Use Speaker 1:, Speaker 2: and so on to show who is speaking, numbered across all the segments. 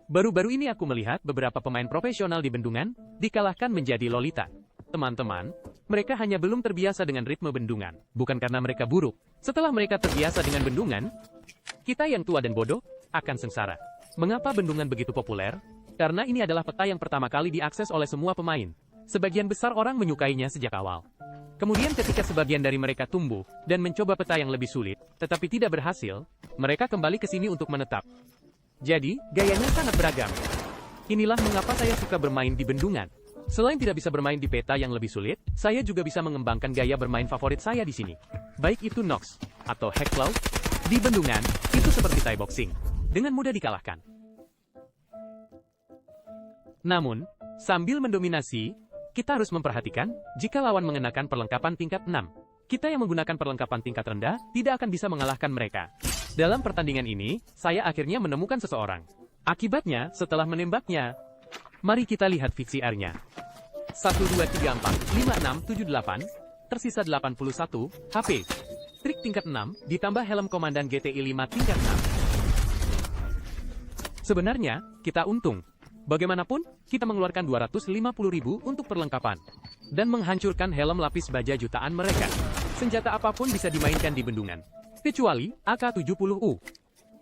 Speaker 1: Baru-baru ini aku melihat beberapa pemain profesional di bendungan dikalahkan menjadi Lolita. Teman-teman, mereka hanya belum terbiasa dengan ritme bendungan, bukan karena mereka buruk. Setelah mereka terbiasa dengan bendungan, kita yang tua dan bodoh akan sengsara. Mengapa bendungan begitu populer? Karena ini adalah peta yang pertama kali diakses oleh semua pemain. Sebagian besar orang menyukainya sejak awal. Kemudian ketika sebagian dari mereka tumbuh dan mencoba peta yang lebih sulit, tetapi tidak berhasil, mereka kembali ke sini untuk menetap. Jadi, gayanya sangat beragam. Inilah mengapa saya suka bermain di bendungan. Selain tidak bisa bermain di peta yang lebih sulit, saya juga bisa mengembangkan gaya bermain favorit saya di sini. Baik itu Nox atau Hexclaw, di bendungan, itu seperti Thai boxing, dengan mudah dikalahkan. Namun, sambil mendominasi, kita harus memperhatikan jika lawan mengenakan perlengkapan tingkat 6. Kita yang menggunakan perlengkapan tingkat rendah tidak akan bisa mengalahkan mereka. Dalam pertandingan ini, saya akhirnya menemukan seseorang. Akibatnya, setelah menembaknya, mari kita lihat VCR-nya. 1, 2, 3, 4, 5, 6, 7, 8, tersisa 81 HP. Trik tingkat 6, ditambah helm komandan GTI 5 tingkat 6. Sebenarnya, kita untung. Bagaimanapun, kita mengeluarkan 250.000 untuk perlengkapan. Dan menghancurkan helm lapis baja jutaan mereka. Senjata apapun bisa dimainkan di bendungan. Kecuali AK-70U.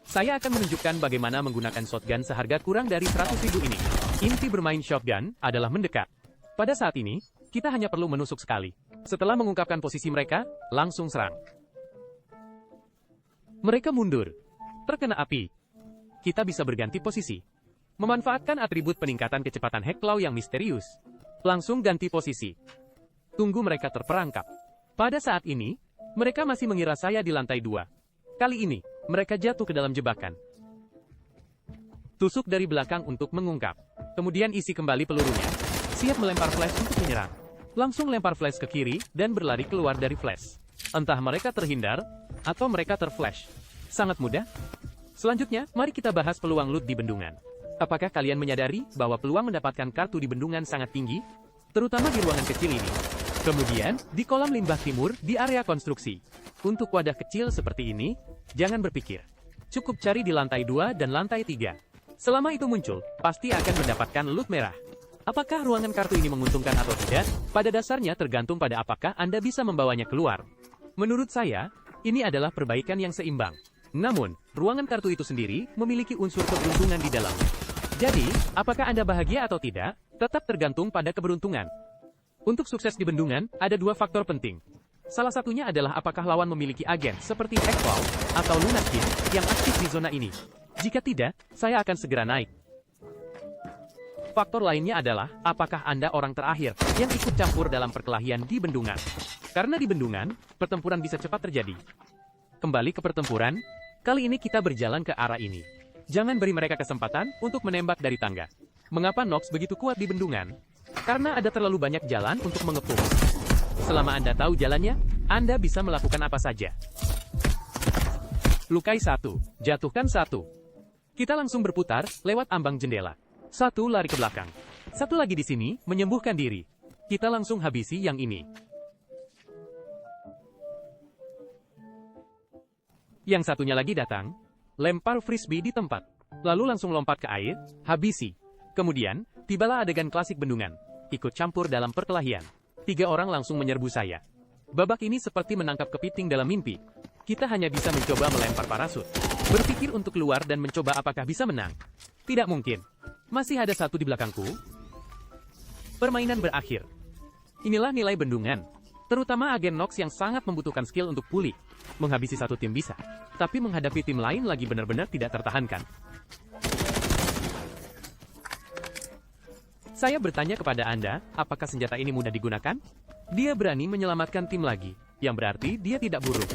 Speaker 1: Saya akan menunjukkan bagaimana menggunakan shotgun seharga kurang dari 100.000 ini. Inti bermain shotgun adalah mendekat. Pada saat ini, kita hanya perlu menusuk sekali. Setelah mengungkapkan posisi mereka, langsung serang. Mereka mundur. Terkena api. Kita bisa berganti posisi. Memanfaatkan atribut peningkatan kecepatan Hexclaw yang misterius. Langsung ganti posisi. Tunggu mereka terperangkap. Pada saat ini, mereka masih mengira saya di lantai 2. Kali ini, mereka jatuh ke dalam jebakan. Tusuk dari belakang untuk mengungkap. Kemudian isi kembali pelurunya. Siap melempar flash untuk menyerang. Langsung lempar flash ke kiri dan berlari keluar dari flash. Entah mereka terhindar, atau mereka terflash. Sangat mudah. Selanjutnya, mari kita bahas peluang loot di bendungan. Apakah kalian menyadari bahwa peluang mendapatkan kartu di bendungan sangat tinggi? Terutama di ruangan kecil ini. Kemudian, di kolam limbah timur, di area konstruksi. Untuk wadah kecil seperti ini, jangan berpikir. Cukup cari di lantai 2 dan lantai 3. Selama itu muncul, pasti akan mendapatkan loot merah. Apakah ruangan kartu ini menguntungkan atau tidak? Pada dasarnya tergantung pada apakah Anda bisa membawanya keluar. Menurut saya, ini adalah perbaikan yang seimbang. Namun, ruangan kartu itu sendiri memiliki unsur keberuntungan di dalamnya. Jadi, apakah Anda bahagia atau tidak, tetap tergantung pada keberuntungan. Untuk sukses di bendungan, ada 2 faktor penting. Salah satunya adalah apakah lawan memiliki agen seperti Hexclaw atau Lunatic yang aktif di zona ini. Jika tidak, saya akan segera naik. Faktor lainnya adalah, apakah Anda orang terakhir yang ikut campur dalam perkelahian di bendungan. Karena di bendungan, pertempuran bisa cepat terjadi. Kembali ke pertempuran, kali ini kita berjalan ke arah ini. Jangan beri mereka kesempatan untuk menembak dari tangga. Mengapa Nox begitu kuat di bendungan? Karena ada terlalu banyak jalan untuk mengepung. Selama Anda tahu jalannya, Anda bisa melakukan apa saja. Lukai 1, jatuhkan 1. Kita langsung berputar lewat ambang jendela. 1 lari ke belakang. 1 lagi di sini, menyembuhkan diri. Kita langsung habisi yang ini. Yang satunya lagi datang, lempar frisbee di tempat. Lalu langsung lompat ke air, habisi. Kemudian, tibalah adegan klasik bendungan. Ikut campur dalam perkelahian. 3 orang langsung menyerbu saya. Babak ini seperti menangkap kepiting dalam mimpi. Kita hanya bisa mencoba melempar parasut. Berpikir untuk keluar dan mencoba apakah bisa menang. Tidak mungkin. Masih ada 1 di belakangku. Permainan berakhir. Inilah nilai bendungan. Terutama agen Nox yang sangat membutuhkan skill untuk pulih. Menghabisi 1 tim bisa. Tapi menghadapi tim lain lagi benar-benar tidak tertahankan. Saya bertanya kepada Anda, apakah senjata ini mudah digunakan? Dia berani menyelamatkan tim lagi, yang berarti dia tidak buruk.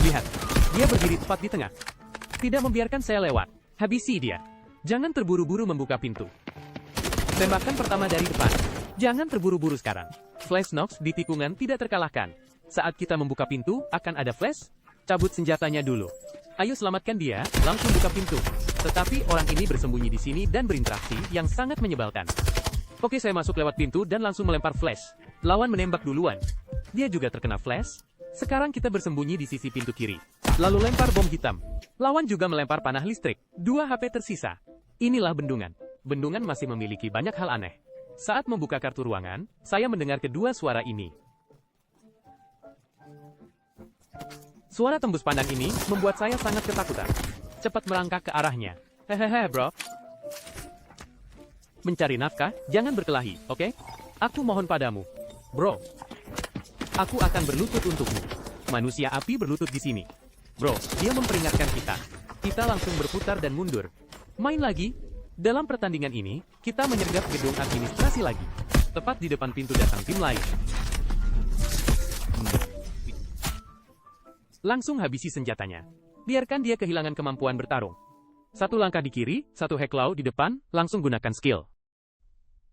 Speaker 1: Lihat, dia berdiri tepat di tengah. Tidak membiarkan saya lewat. Habisi dia. Jangan terburu-buru membuka pintu. Tembakan pertama dari depan. Jangan terburu-buru sekarang. Flash Nox di tikungan tidak terkalahkan. Saat kita membuka pintu, akan ada flash. Cabut senjatanya dulu. Ayo selamatkan dia, langsung buka pintu. Tetapi orang ini bersembunyi di sini dan berinteraksi yang sangat menyebalkan. Oke, saya masuk lewat pintu dan langsung melempar flash. Lawan menembak duluan. Dia juga terkena flash. Sekarang kita bersembunyi di sisi pintu kiri. Lalu lempar bom hitam. Lawan juga melempar panah listrik. 2 HP tersisa. Inilah bendungan. Bendungan masih memiliki banyak hal aneh. Saat membuka kartu ruangan, saya mendengar kedua suara ini. Suara tembus pandang ini membuat saya sangat ketakutan. Cepat merangkak ke arahnya. Hehehe, bro. Mencari nafkah, jangan berkelahi, oke? Aku mohon padamu. Bro. Aku akan berlutut untukmu. Manusia api berlutut di sini. Bro, dia memperingatkan kita. Kita langsung berputar dan mundur. Main lagi. Dalam pertandingan ini, kita menyergap gedung administrasi lagi. Tepat di depan pintu datang tim lain. Langsung habisi senjatanya. Biarkan dia kehilangan kemampuan bertarung. Satu langkah di kiri, satu hecklow di depan, langsung gunakan skill.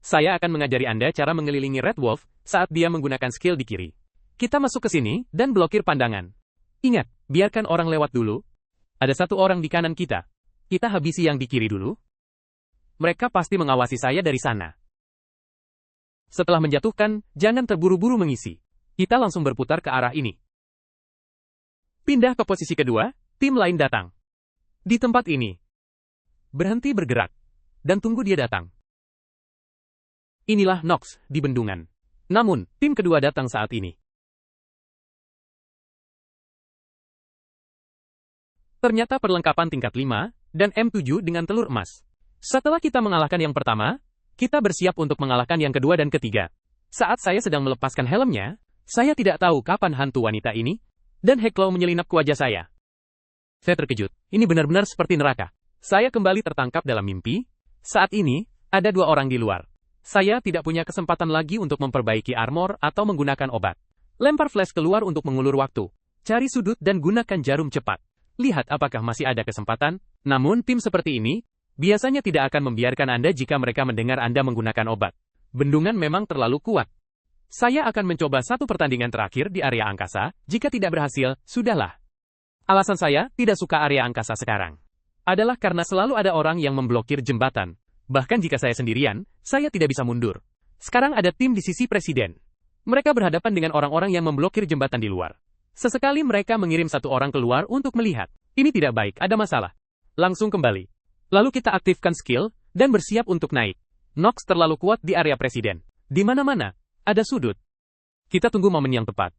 Speaker 1: Saya akan mengajari Anda cara mengelilingi Red Wolf saat dia menggunakan skill di kiri. Kita masuk ke sini dan blokir pandangan. Ingat, biarkan orang lewat dulu. Ada satu orang di kanan kita. Kita habisi yang di kiri dulu. Mereka pasti mengawasi saya dari sana. Setelah menjatuhkan, jangan terburu-buru mengisi. Kita langsung berputar ke arah ini. Pindah ke posisi kedua, tim lain datang. Di tempat ini. Berhenti bergerak. Dan tunggu dia datang. Inilah Nox di bendungan. Namun, tim kedua datang saat ini. Ternyata perlengkapan tingkat 5, dan M7 dengan telur emas. Setelah kita mengalahkan yang pertama, kita bersiap untuk mengalahkan yang kedua dan ketiga. Saat saya sedang melepaskan helmnya, saya tidak tahu kapan hantu wanita ini, dan hecklow menyelinap ke wajah saya. Saya terkejut, ini benar-benar seperti neraka. Saya kembali tertangkap dalam mimpi. Saat ini, ada dua orang di luar. Saya tidak punya kesempatan lagi untuk memperbaiki armor atau menggunakan obat. Lempar flash keluar untuk mengulur waktu. Cari sudut dan gunakan jarum cepat. Lihat apakah masih ada kesempatan. Namun tim seperti ini, biasanya tidak akan membiarkan Anda jika mereka mendengar Anda menggunakan obat. Bendungan memang terlalu kuat. Saya akan mencoba satu pertandingan terakhir di area angkasa. Jika tidak berhasil, sudahlah. Alasan saya tidak suka area angkasa sekarang adalah karena selalu ada orang yang memblokir jembatan. Bahkan jika saya sendirian, saya tidak bisa mundur. Sekarang ada tim di sisi presiden. Mereka berhadapan dengan orang-orang yang memblokir jembatan di luar. Sesekali mereka mengirim satu orang keluar untuk melihat. Ini tidak baik, ada masalah. Langsung kembali. Lalu kita aktifkan skill, dan bersiap untuk naik. Nox terlalu kuat di area presiden. Di mana-mana, ada sudut. Kita tunggu momen yang tepat.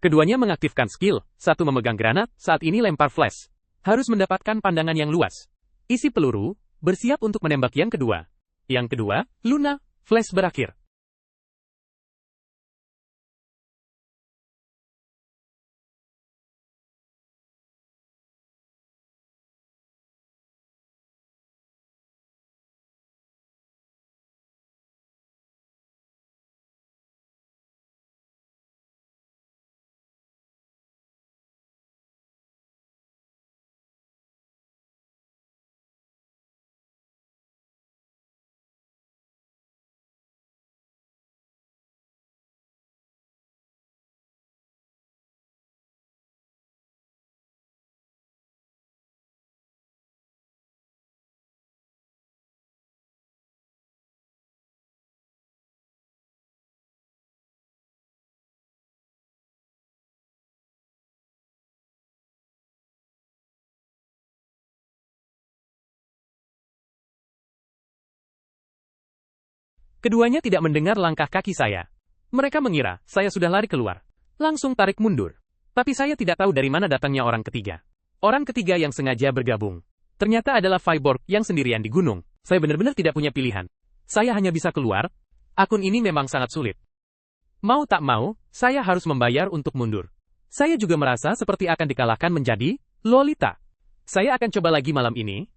Speaker 1: Keduanya mengaktifkan skill, satu memegang granat, saat ini lempar flash. Harus mendapatkan pandangan yang luas. Isi peluru, bersiap untuk menembak yang kedua. Yang kedua, Luna, flash berakhir. Keduanya tidak mendengar langkah kaki saya. Mereka mengira saya sudah lari keluar. Langsung tarik mundur. Tapi saya tidak tahu dari mana datangnya orang ketiga. Orang ketiga yang sengaja bergabung. Ternyata adalah Vyborg yang sendirian di gunung. Saya benar-benar tidak punya pilihan. Saya hanya bisa keluar. Akun ini memang sangat sulit. Mau tak mau, saya harus membayar untuk mundur. Saya juga merasa seperti akan dikalahkan menjadi Lolita. Saya akan coba lagi malam ini.